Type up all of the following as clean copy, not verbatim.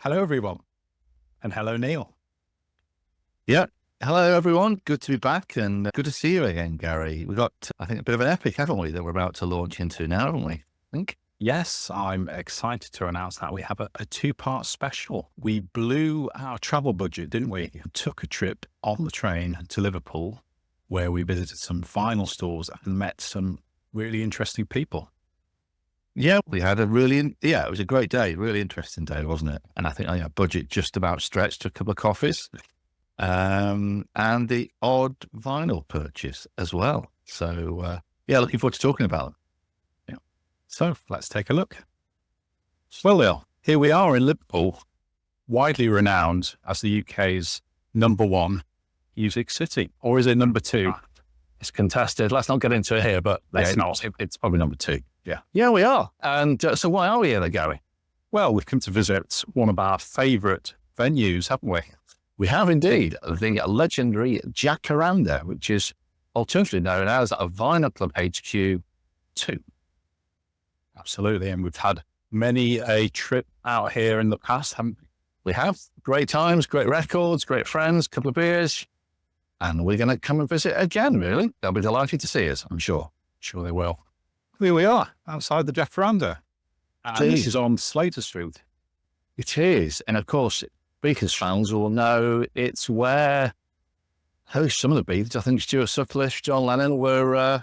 Hello, everyone. And hello, Neil. Yeah. Hello, everyone. Good to be back and good to see you again, Gary. We've got, I think, a bit of an epic, haven't we, that we're about to launch into now, haven't we? I think. Yes, I'm excited to announce that we have a two-part special. We blew our travel budget, didn't we? Took a trip on the train to Liverpool where we visited some vinyl stores and met some really interesting people. Yeah, we had it was a great day, really interesting day, wasn't it? And I think our budget just about stretched to a couple of coffees and the odd vinyl purchase as well. So, looking forward to talking about them. So let's take a look. Well, Neil, here we are in Liverpool, widely renowned as the UK's #1 music city. Or is it #2? It's contested. Let's not get into it here, but It's probably #2. Yeah. Yeah, we are. And so why are we here, Gary? Well, we've come to visit one of our favourite venues, haven't we? We have indeed the legendary Jacaranda, which is alternatively known as a Vinyl Club HQ 2. Absolutely. And we've had many a trip out here in the past, haven't we? We have great times, great records, great friends, couple of beers, and we're going to come and visit again, really. They'll be delighted to see us, I'm sure. Sure they will. Here we are, outside the Jacaranda. And this is on Slater Street. It is. And of course, Beatles fans will know it's where some of the Beatles, I think Stuart Sutcliffe, John Lennon, were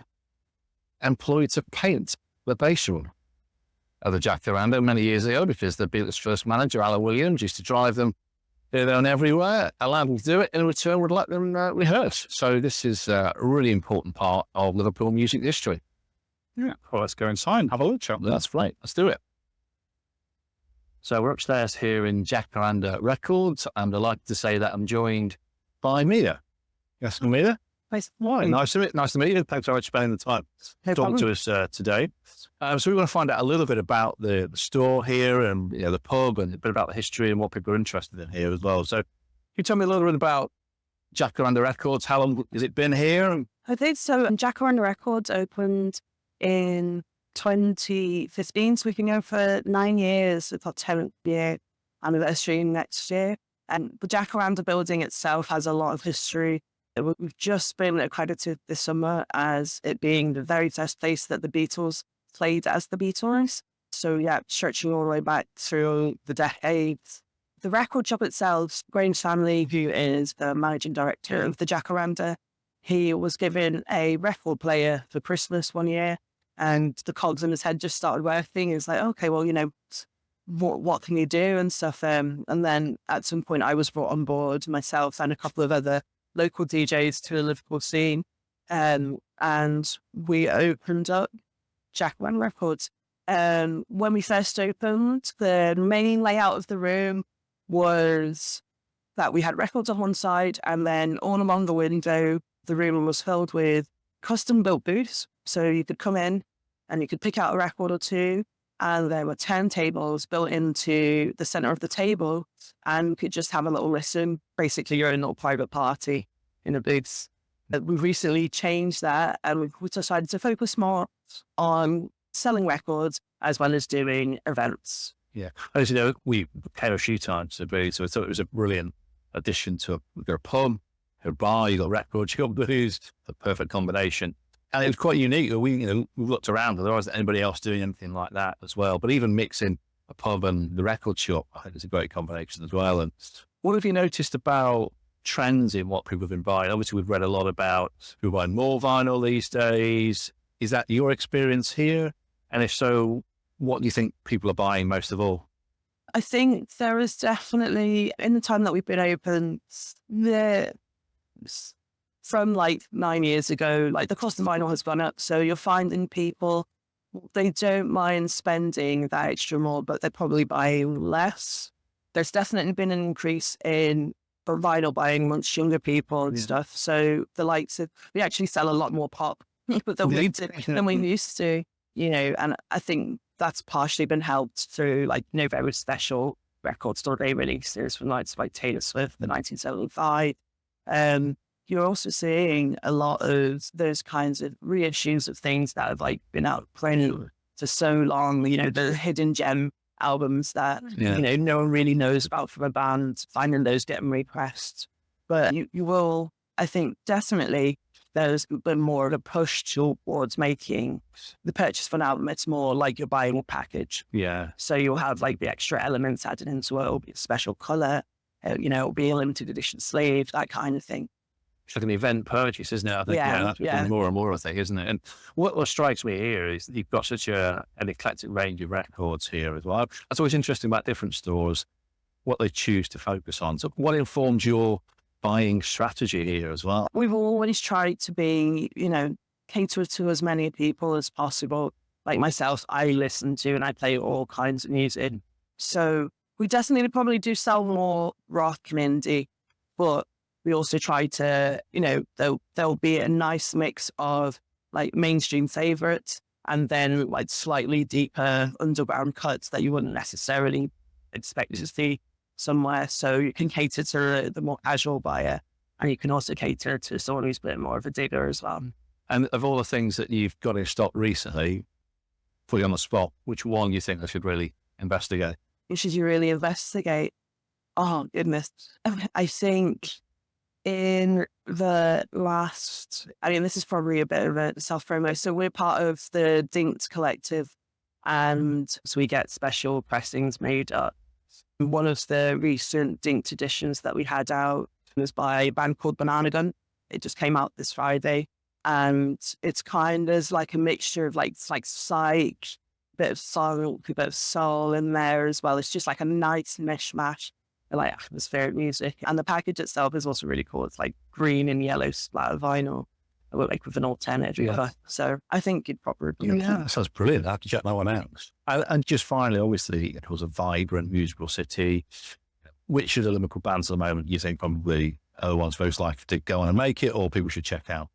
employed to paint the bass room of the Jacaranda many years ago, because the Beatles' first manager, Alan Williams, used to drive them here, there and everywhere, allowed them to do it, in return would let them rehearse. So this is a really important part of Liverpool music history. Yeah, well, let's go inside and have a look, shall we? That's right. Let's do it. So we're upstairs here in Jacaranda Records, and I'd like to say that I'm joined by Mina. Yes, Mina. Nice to meet you. Thanks so much for spending the time talking to us today. So we want to find out a little bit about the store here and the pub, and a bit about the history and what people are interested in here as well. So can you tell me a little bit about Jacaranda Records? How long has it been here? I think so. Jacaranda Records opened in 2015, so we can go for 9 years. It's our 10th year anniversary next year. And the Jacaranda building itself has a lot of history. We've just been accredited this summer as it being the very first place that the Beatles played as the Beatles. So yeah, stretching all the way back through the decades. The record shop itself, Grange Family, who is the managing director of the Jacaranda, he was given a record player for Christmas one year, and the cogs in his head just started working. He was like, okay, well, what can you do and stuff. And then at some point I was brought on board, myself and a couple of other local DJs to the Liverpool scene. And we opened up Jacaranda Records. When we first opened, the main layout of the room was that we had records on one side, and then all along the window, the room was filled with custom built booths. So you could come in and you could pick out a record or two, and there were turntables built into the center of the table, and you could just have a little listen, basically your own little private party in a booth. We've recently changed that, and we decided to focus more on selling records as well as doing events. Yeah. As you know, we came a few times to be, so I thought it was a brilliant addition to a pub, a bar, you got records, you got booze, the perfect combination. And it was quite unique. We looked around, there wasn't anybody else doing anything like that as well. But even mixing a pub and the record shop, I think it's a great combination as well. And what have you noticed about trends in what people have been buying? Obviously, we've read a lot about people buying more vinyl these days. Is that your experience here? And if so, what do you think people are buying most of all? I think there is definitely, in the time that we've been open, from like 9 years ago, like the cost of vinyl has gone up. So you're finding people, they don't mind spending that extra more, but they're probably buying less. There's definitely been an increase in vinyl buying amongst younger people and stuff. So the likes of, we actually sell a lot more pop than we used to, and I think that's partially been helped through like very special record store day releases from like Taylor Swift, the 1975. You're also seeing a lot of those kinds of reissues of things that have like been out playing for so long, the hidden gem albums that, no one really knows about from a band, finding those getting repressed. But you will, I think, definitely there's been more of a push towards making the purchase of an album. It's more like you're buying a package. Yeah. So you'll have like the extra elements added into it. It'll be a special color, it'll be a limited edition sleeve, that kind of thing. It's like an event purchase, isn't it? I think that's becoming more and more, I think, isn't it? And what strikes me here is you've got such an eclectic range of records here as well. That's always interesting about different stores, what they choose to focus on. So what informed your buying strategy here as well? We've always tried to be, cater to as many people as possible. Like myself, I listen to and I play all kinds of music. So we definitely probably do sell more rock and indie, but we also try to, there'll be a nice mix of like mainstream favorites and then like slightly deeper underground cuts that you wouldn't necessarily expect to see somewhere. So you can cater to the more casual buyer, and you can also cater to someone who's a bit more of a digger as well. And of all the things that you've got in stock recently, put you on the spot, which one you think I should really investigate? Should you really investigate? Oh, goodness. I think in the last, this is probably a bit of a self-promo. So we're part of the Dinks Collective, and so we get special pressings made up. One of the recent Dinked editions that we had out was by a band called Banana Gun. It just came out this Friday, and it's kind of like a mixture of like psych, bit of soul, a bit of soul in there as well. It's just like a nice mishmash of like atmospheric music, and the package itself is also really cool. It's like green and yellow splatter vinyl, like with an alternative cover. So I think you'd probably that sounds brilliant. I have to check that one out. And just finally, obviously, it was a vibrant musical city. Which of the Liverpool bands at the moment you think probably are the ones most likely to go on and make it, or people should check out?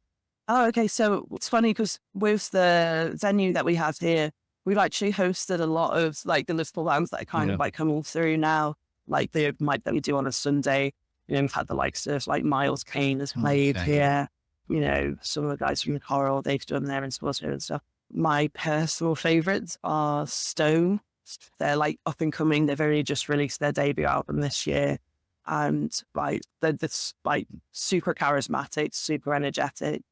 Oh, okay. So it's funny because with the venue that we have here, we've actually hosted a lot of like the Liverpool bands that are kind of like coming through now. Like the open mic that we do on a Sunday, we've had the likes of like Miles Kane has played here. Some of the guys from Coral, they've done their Sportsman and stuff. My personal favourites are Stone. They're like up and coming. They've only just released their debut album this year. And like they're this like super charismatic, super energetic.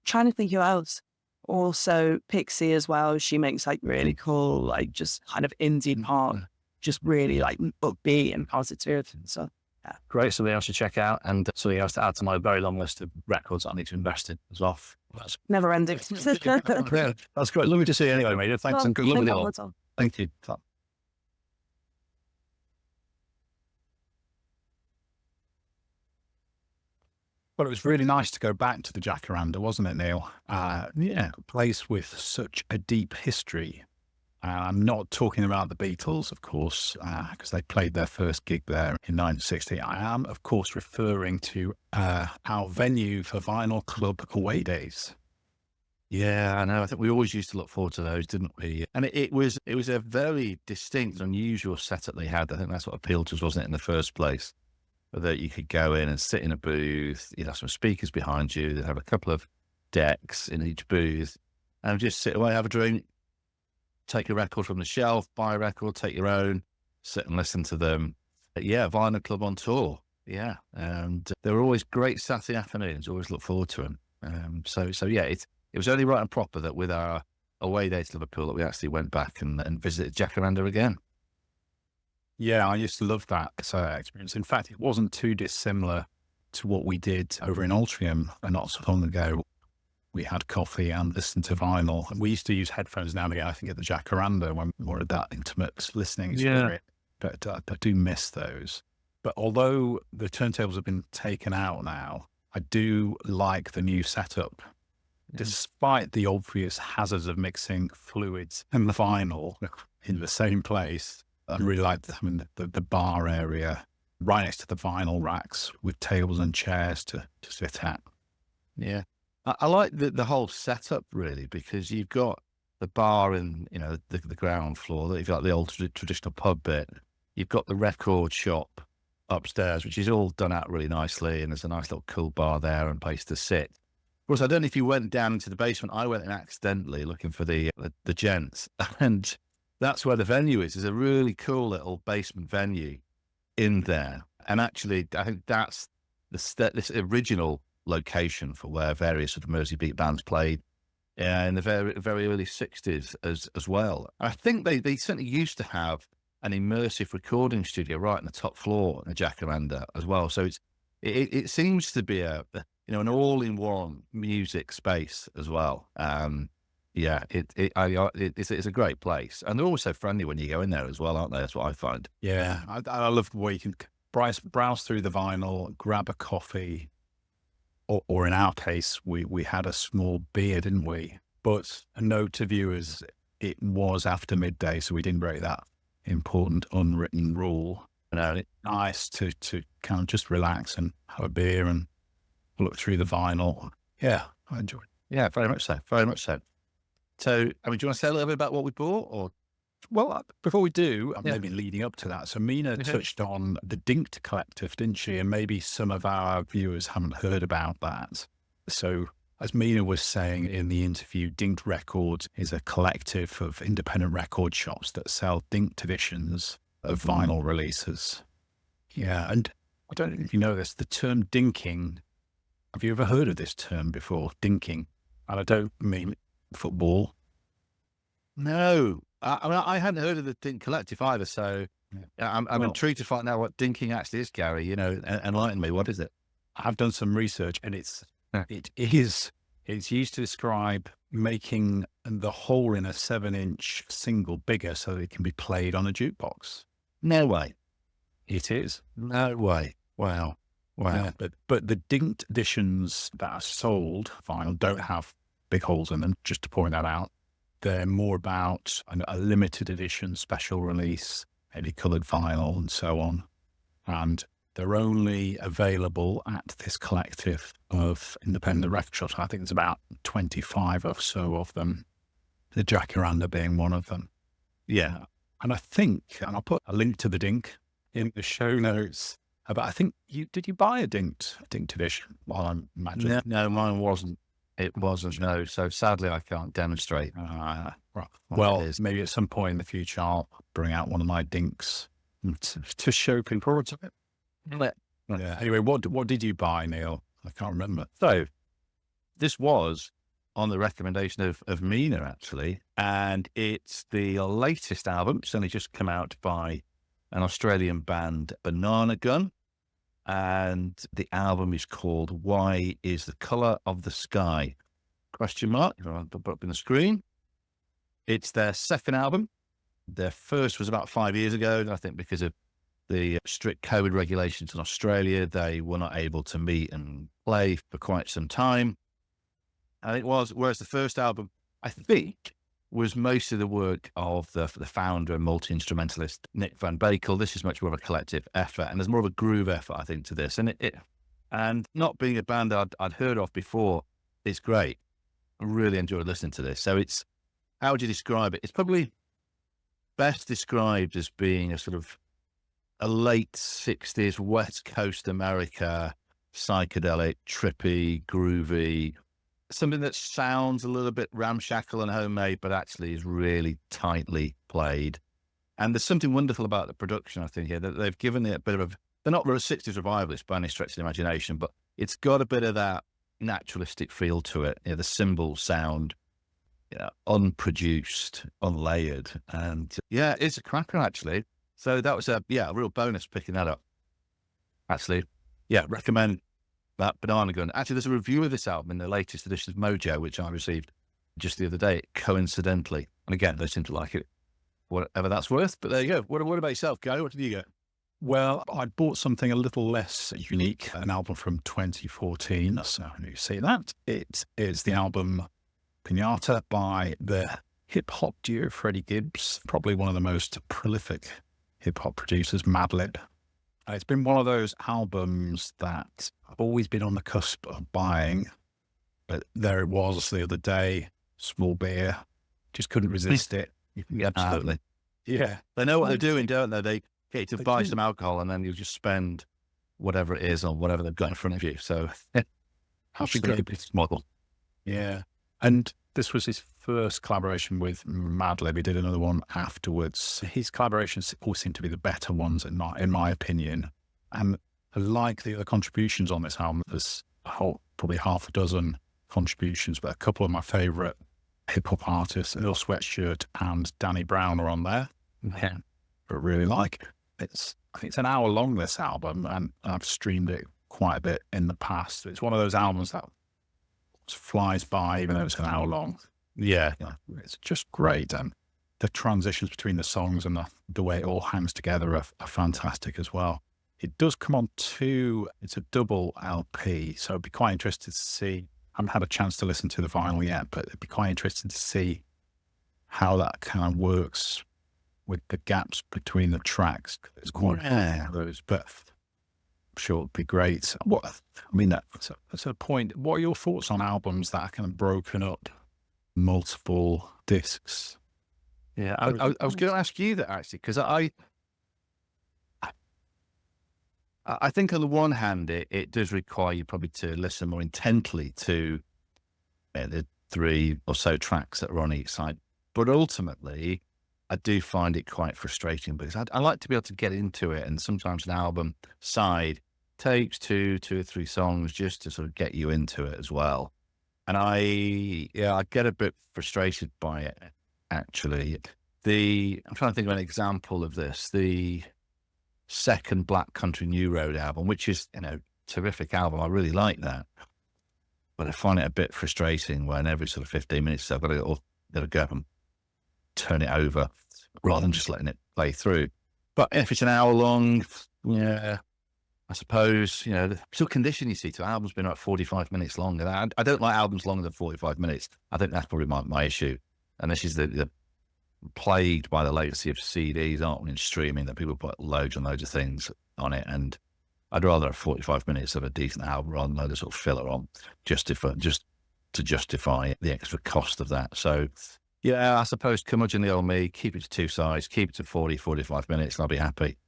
Trying to think who else. Also Pixie as well. She makes like really cool, like just kind of indie pop, just really like upbeat and positive. And so yeah. Great. Something else to check out, and something else to add to my very long list of records I need to invest in as well. That's never ending. That's great. Lovely to see you anyway, mate. Thanks and good luck with it all. Thank you. Well, it was really nice to go back to the Jacaranda, wasn't it, Neil? A place with such a deep history. I'm not talking about the Beatles, of course, because they played their first gig there in 1960. I am, of course, referring to our venue for Vinyl Club away days. Yeah, I know. I think we always used to look forward to those, didn't we? And it was a very distinct, unusual setup they had. I think that's what appealed to us, wasn't it, in the first place? That you could go in and sit in a booth, you'd have some speakers behind you, they'd have a couple of decks in each booth, and just sit away, have a drink, take a record from the shelf, buy a record, take your own, sit and listen to them. Vinyl Club on tour. Yeah. And they were always great Saturday afternoons, always look forward to them. It was only right and proper that with our away day to Liverpool that we actually went back and visited Jacaranda again. Yeah, I used to love that experience. In fact, it wasn't too dissimilar to what we did over in Altrincham not so long ago. We had coffee and listened to vinyl. And we used to use headphones now and again, I think, at the Jacaranda when we were at that intimate listening experience. But I do miss those. But although the turntables have been taken out now, I do like the new setup. Despite the obvious hazards of mixing fluids and the vinyl in the same place, I really like having the bar area right next to the vinyl racks with tables and chairs to sit at. Yeah. I like the whole setup really, because you've got the bar in, the ground floor, you've got the old traditional pub bit. You've got the record shop upstairs, which is all done out really nicely. And there's a nice little cool bar there and place to sit. Of course, I don't know if you went down into the basement. I went in accidentally looking for the gents, and that's where the venue is. There's a really cool little basement venue in there. And actually, I think that's this original location for where various sort of Merseybeat bands played in the very, very early 60s as well. I think they certainly used to have an immersive recording studio right on the top floor in the Jacaranda as well. So it seems to be an all-in-one music space as well. It's a great place, and they're always so friendly when you go in there as well, aren't they? That's what I find. Yeah, I love the way you can browse through the vinyl, grab a coffee, or in our case, we had a small beer, didn't we? But a note to viewers, it was after midday, so we didn't break that important unwritten rule. It's nice to kind of just relax and have a beer and look through the vinyl. Yeah, I enjoyed it. Yeah, very much so. Very much so. So, do you want to say a little bit about what we bought? Or Well, before we do, maybe leading up to that, so Mina touched on the Dinked Collective, didn't she? And maybe some of our viewers haven't heard about that. So, as Mina was saying in the interview, Dinked Records is a collective of independent record shops that sell dinked editions of vinyl releases. Yeah, and I don't know if you know this, the term dinking, have you ever heard of this term before, dinking? And I don't mean football. no, I hadn't heard of the Dink Collective either. So I'm intrigued to find out what dinking actually is, Gary. Enlighten me. What is it? I've done some research, and it's used to describe making the hole in a 7-inch single bigger so that it can be played on a jukebox. No way. It is. No way. Wow. Yeah, but the dinked editions that are sold vinyl don't have big holes in them, just to point that out. They're more about a limited edition, special release, maybe coloured vinyl and so on. And they're only available at this collective of independent record shops. I think there's about 25 or so of them, the Jacaranda being one of them. Yeah. And I think, and I'll put a link to the Dink in the show notes, but I think did you buy a dinked edition? Well, I imagine. No, mine wasn't. It wasn't, no. So sadly, I can't demonstrate. Right. Well, maybe at some point in the future, I'll bring out one of my dinks to show people of it. Yeah. Anyway, what did you buy, Neil? I can't remember. So this was on the recommendation of Mina, actually, and it's the latest album. It's only just come out by an Australian band, Banana Gun, and the album is called Why Is the Colour of the Sky? ? If I put up in the screen. It's their second album. Their first was about 5 years ago, and I think because of the strict COVID regulations in Australia, they were not able to meet and play for quite some time. And it was, whereas the first album, I think, was most of the work of the founder and multi-instrumentalist Nick Van Bakel. This is much more of a collective effort, and there's more of a groove effort, I think, to this. And not being a band I'd heard of before, it's great. I really enjoyed listening to this. So how would you describe it? It's probably best described as being a sort of a late 60s West Coast America, psychedelic, trippy, groovy, something that sounds a little bit ramshackle and homemade, but actually is really tightly played. And there's something wonderful about the production, I think, here, that they've given it a bit of they're not really 60s revivalists by any stretch of the imagination, but it's got a bit of that naturalistic feel to it. The cymbals sound unproduced, unlayered. And it's a cracker, actually. So that was a real bonus picking that up. Actually, recommend that Banana Gun. Actually, there's a review of this album in the latest edition of Mojo, which I received just the other day, coincidentally. And again, they seem to like it, whatever that's worth. But there you go. What about yourself, Gary? What did you get? Well, I bought something a little less unique, an album from 2014. So you see that. It is the album Pinata by the hip-hop duo Freddie Gibbs, probably one of the most prolific hip-hop producers, Madlib. It's been one of those albums that I've always been on the cusp of buying, but there it was the other day, small beer, just couldn't resist it. Absolutely. They know what they're doing, don't they? They get you to buy some alcohol, and then you just spend whatever it is on whatever they've got in front of you. So, absolutely model. Yeah. And This was his first collaboration with Madlib. He did another one afterwards. His collaborations all seem to be the better ones, in my opinion. And like the other contributions on this album, there's probably half a dozen contributions, but a couple of my favourite hip-hop artists, Earl Sweatshirt and Danny Brown, are on there. Yeah. I really like. I think it's an hour long, this album, and I've streamed it quite a bit in the past. It's one of those albums that flies by, even though it's an hour long. Yeah. It's just great. And the transitions between the songs and the way it all hangs together are fantastic as well. It does come on it's a double LP, so it'd be quite interested to see. I haven't had a chance to listen to the vinyl yet, but it'd be quite interesting to see how that kind of works with the gaps between the tracks. It's quite those, but I'm sure it'd be great. That's a point. What are your thoughts on albums that are kind of broken up, multiple discs? Yeah, I was going to ask you that, actually, because I think on the one hand, it does require you probably to listen more intently to the 3 or so tracks that are on each side. But ultimately, I do find it quite frustrating because I like to be able to get into it. And sometimes an album side takes 2 or 3 songs just to sort of get you into it as well. And I get a bit frustrated by it, actually. I'm trying to think of an example of this. The second Black Country New Road album, which is, terrific album. I really like that. But I find it a bit frustrating when every sort of 15 minutes I've got to go up and turn it over rather than just letting it play through. But if it's an hour long, yeah, I suppose, the still condition you see to albums being about 45 minutes long. And I don't like albums longer than 45 minutes. I think that's probably my issue. And this is the plagued by the legacy of CDs, aren't we, and streaming, that people put loads and loads of things on it. And I'd rather have 45 minutes of a decent album rather than loads of sort of filler on just to justify the extra cost of that. So, yeah, I suppose curmudgeon the old me, keep it to 2 sides, keep it to 45 minutes, and I'll be happy.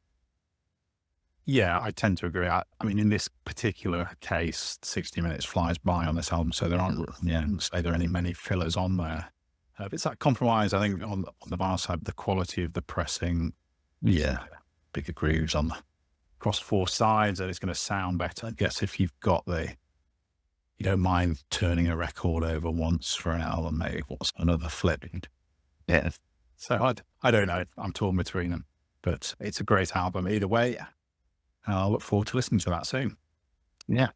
Yeah, I tend to agree. I mean, in this particular case, 60 minutes flies by on this album, so there aren't, say there are many fillers on there. It's that compromise, I think, on the vinyl side, the quality of the pressing. Yeah, bigger grooves across 4 sides, and it's going to sound better. I guess if you've got you don't mind turning a record over once for an album, maybe what's another flip. Yeah. So I don't know. I'm torn between them, but it's a great album either way. And I'll look forward to listening to that soon. Yeah.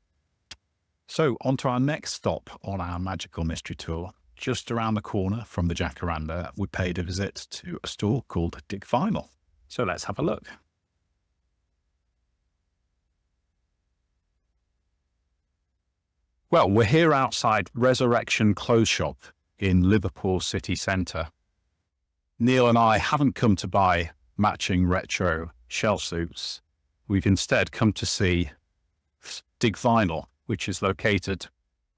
So on to our next stop on our magical mystery tour. Just around the corner from the Jacaranda, we paid a visit to a store called Dig Vinyl. So let's have a look. Well, we're here outside Resurrection Clothes Shop in Liverpool city centre. Neil and I haven't come to buy matching retro shell suits. We've instead come to see Dig Vinyl, which is located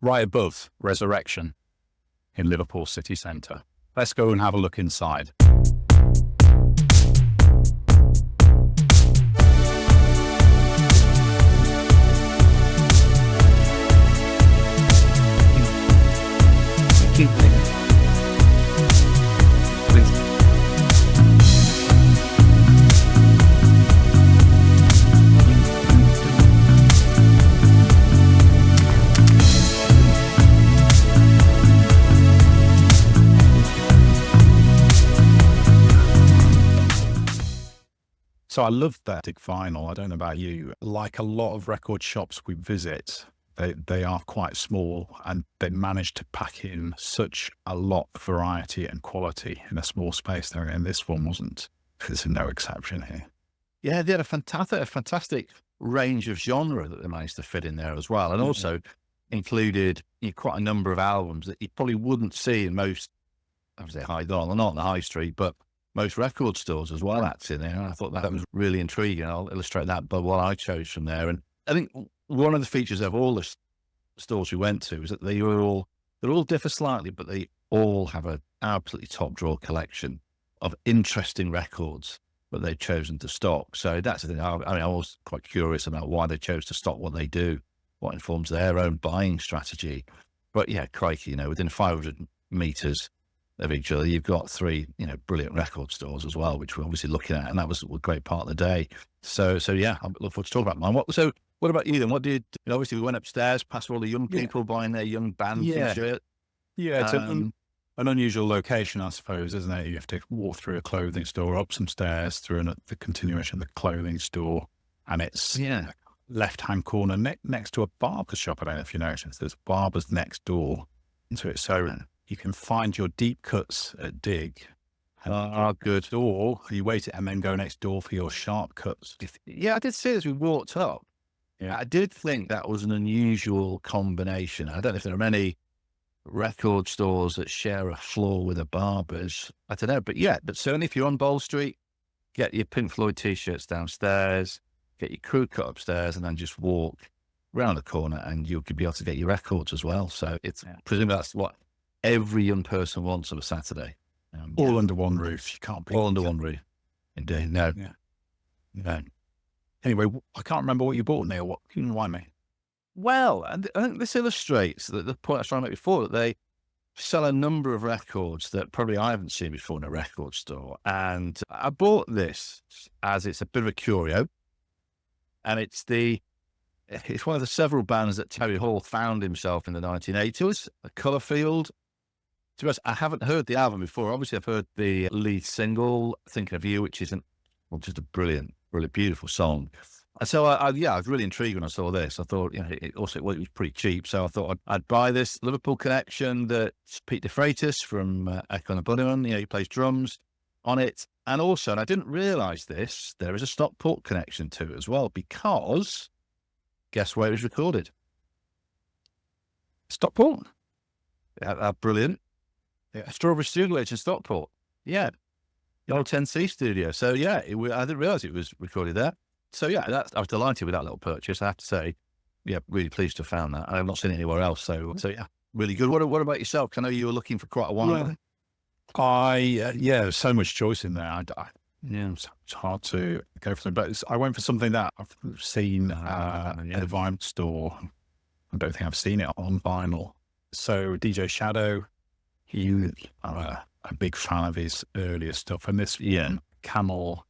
right above Resurrection in Liverpool city centre. Let's go and have a look inside. So I love that Dig Vinyl. I don't know about you. Like a lot of record shops we visit, they are quite small and they manage to pack in such a lot of variety and quality in a small space there. And this one wasn't. There's no exception here. Yeah, they had a fantastic range of genre that they managed to fit in there as well. And also included quite a number of albums that you probably wouldn't see in most, I would say high dollar, not on the high street, but most record stores as well, actually. And I thought that was really intriguing. I'll illustrate that by what I chose from there. And I think one of the features of all the stores we went to is that they all differ slightly, but they all have an absolutely top drawer collection of interesting records that they've chosen to stock. So that's the thing. I was quite curious about why they chose to stock what they do, what informs their own buying strategy. But yeah, crikey, within 500 meters of each other, you've got three, brilliant record stores as well, which we're obviously looking at, and that was a great part of the day. So yeah, I look forward to talking about mine. What about you then? What did, obviously we went upstairs past all the young people buying their young band t-shirt. Yeah, it's an unusual location, I suppose, isn't it? You have to walk through a clothing store, up some stairs, through the continuation of the clothing store, and it's left-hand corner next to a barber shop. I don't know if you noticed, there's barbers next door to it. So you can find your deep cuts at Dig. Good. Door, you wait it and then go next door for your sharp cuts. Yeah, I did see as we walked up. Yeah, I did think that was an unusual combination. I don't know if there are many record stores that share a floor with a barber's. I don't know, but certainly if you're on Bowl Street, get your Pink Floyd t-shirts downstairs, get your crew cut upstairs, and then just walk round the corner and you'll be able to get your records as well. So it's presumably that's what every young person wants on a Saturday. All under one roof. You can't be all under one roof. Indeed. No. Yeah. No. Anyway, I can't remember what you bought, Neil. What can you remind me? Well, I think this illustrates the point I was trying to make before, that they sell a number of records that probably I haven't seen before in a record store. And I bought this as it's a bit of a curio. And it's one of the several bands that Terry Hall found himself in the 1980s, Colourfield. To be honest, I haven't heard the album before. Obviously, I've heard the lead single, Thinking of You, which isn't, just a brilliant, really beautiful song. And so, I was really intrigued when I saw this. I thought, it was pretty cheap. So I thought I'd buy this Liverpool connection that's Pete DeFreitas from Echo and the Bunnymen. He plays drums on it. And also, and I didn't realise this, there is a Stockport connection to it as well, because guess where it was recorded? Stockport? Yeah, brilliant. Yeah, Strawberry Studio in Stockport. Yeah. The old 10C studio. So yeah, I didn't realise it was recorded there. So yeah, I was delighted with that little purchase, I have to say. Yeah, really pleased to have found that. I've not seen it anywhere else. So yeah, really good. What about yourself? I know you were looking for quite a while. There's so much choice in there. It's hard to go for them, but I went for something that I've seen at a vinyl store. I don't think I've seen it on vinyl. So DJ Shadow, I'm a big fan of his earlier stuff, and this camel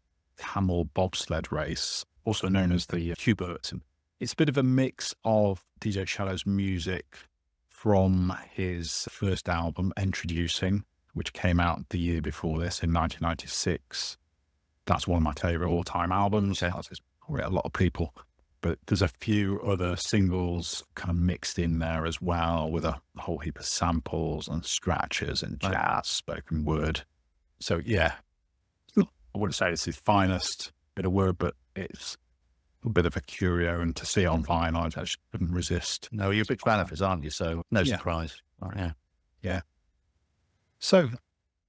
bobsled race, also known as the Hubert. It's a bit of a mix of DJ Shadow's music from his first album, Introducing, which came out the year before this in 1996. That's one of my favorite all-time albums. It has a lot of people, but there's a few other singles kind of mixed in there as well, with a whole heap of samples and scratches and jazz, spoken word. So yeah, I wouldn't say it's his finest bit of word, but it's a bit of a curio, and to see it on vinyl, I just couldn't resist. No, you're a big fan of his, aren't you? So no surprise. Yeah. So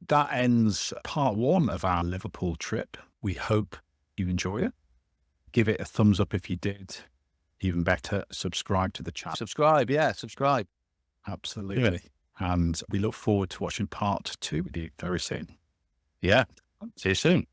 that ends part one of our Liverpool trip. We hope you enjoy it. Give it a thumbs up if you did. Even better, subscribe to the channel. Subscribe. Absolutely. Yeah. And we look forward to watching part two with you very soon. Yeah. See you soon.